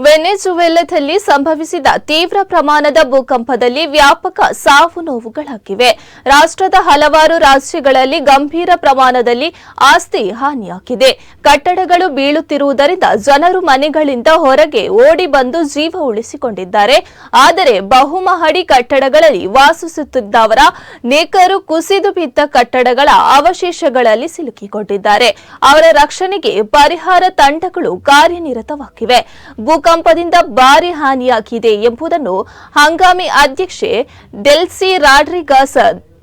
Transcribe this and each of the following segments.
ವೆನೆಜುವೆಲಾದಲ್ಲಿ ಸಂಭವಿಸಿದ ತೀವ್ರ ಪ್ರಮಾಣದ ಭೂಕಂಪದಲ್ಲಿ ವ್ಯಾಪಕ ಸಾವು ನೋವುಗಳಾಗಿವೆ. ರಾಷ್ಟ್ರದ ಹಲವಾರು ರಾಜ್ಯಗಳಲ್ಲಿ ಗಂಭೀರ ಪ್ರಮಾಣದಲ್ಲಿ ಆಸ್ತಿ ಹಾನಿಯಾಗಿದೆ. ಕಟ್ಟಡಗಳು ಬೀಳುತ್ತಿರುವುದರಿಂದ ಜನರು ಮನೆಗಳಿಂದ ಹೊರಗೆ ಓಡಿ ಬಂದು ಜೀವ ಉಳಿಸಿಕೊಂಡಿದ್ದಾರೆ. ಆದರೆ ಬಹುಮಹಡಿ ಕಟ್ಟಡಗಳಲ್ಲಿ ವಾಸಿಸುತ್ತಿದ್ದವರ ನೇಕರು ಕುಸಿದು ಬಿದ್ದ ಕಟ್ಟಡಗಳ ಅವಶೇಷಗಳಲ್ಲಿ ಸಿಲುಕಿಕೊಂಡಿದ್ದಾರೆ. ಅವರ ರಕ್ಷಣೆಗೆ ಪರಿಹಾರ ತಂಡಗಳು ಕಾರ್ಯನಿರತವಾಗಿವೆ. ಭೂಕಂಪದಿಂದ ಭಾರಿ ಹಾನಿಯಾಗಿದೆ ಎಂಬುದನ್ನು ಹಂಗಾಮಿ ಅಧ್ಯಕ್ಷೆ ಡೆಲ್ಸಿ ರಾಡ್ರಿಗಸ್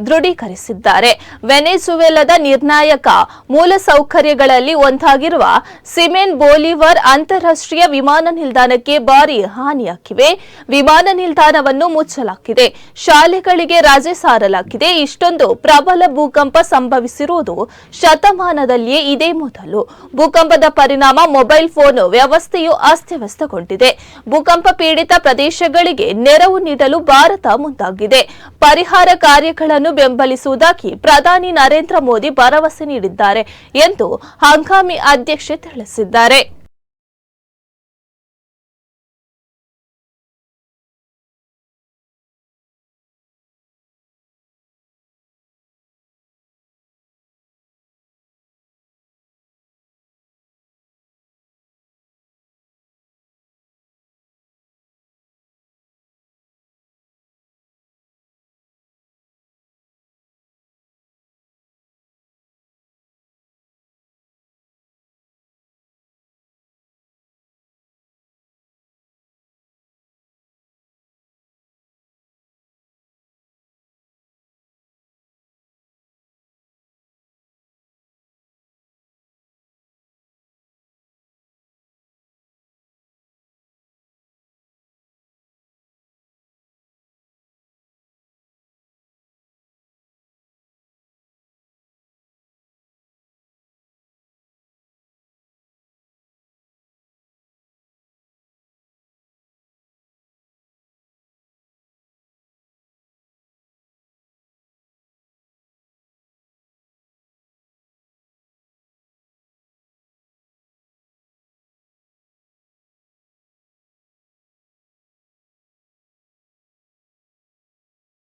ದೃಢೀಕರಿಸಿದ್ದಾರೆ. ವೆನೆಜುವೆಲಾದ ನಿರ್ಣಾಯಕ ಮೂಲಸೌಕರ್ಯಗಳಲ್ಲಿ ಒಂದಾಗಿರುವ ಸಿಮೆನ್ ಬೋಲಿವರ್ ಅಂತಾರಾಷ್ಟ್ರೀಯ ವಿಮಾನ ನಿಲ್ದಾಣಕ್ಕೆ ಭಾರಿ ಹಾನಿಯಾಗಿವೆ. ವಿಮಾನ ನಿಲ್ದಾಣವನ್ನು ಮುಚ್ಚಲಾಗಿದೆ, ಶಾಲೆಗಳಿಗೆ ರಜೆ ಸಾರಲಾಗಿದೆ. ಇಷ್ಟೊಂದು ಪ್ರಬಲ ಭೂಕಂಪ ಸಂಭವಿಸಿರುವುದು ಶತಮಾನದಲ್ಲಿಯೇ ಇದೇ ಮೊದಲು. ಭೂಕಂಪದ ಪರಿಣಾಮ ಮೊಬೈಲ್ ಫೋನ್ ವ್ಯವಸ್ಥೆಯು ಅಸ್ತವ್ಯಸ್ತಗೊಂಡಿದೆ. ಭೂಕಂಪ ಪೀಡಿತ ಪ್ರದೇಶಗಳಿಗೆ ನೆರವು ನೀಡಲು ಭಾರತ ಮುಂದಾಗಿದೆ. ಪರಿಹಾರ ಕಾರ್ಯಗಳನ್ನು ಬೆಂಬಲಿಸುವುದಾಗಿ ಪ್ರಧಾನಿ ನರೇಂದ್ರ ಮೋದಿ ಭರವಸೆ ನೀಡಿದ್ದಾರೆ ಎಂದು ಹಂಗಾಮಿ ಅಧ್ಯಕ್ಷೆ ತಿಳಿಸಿದ್ದಾರೆ.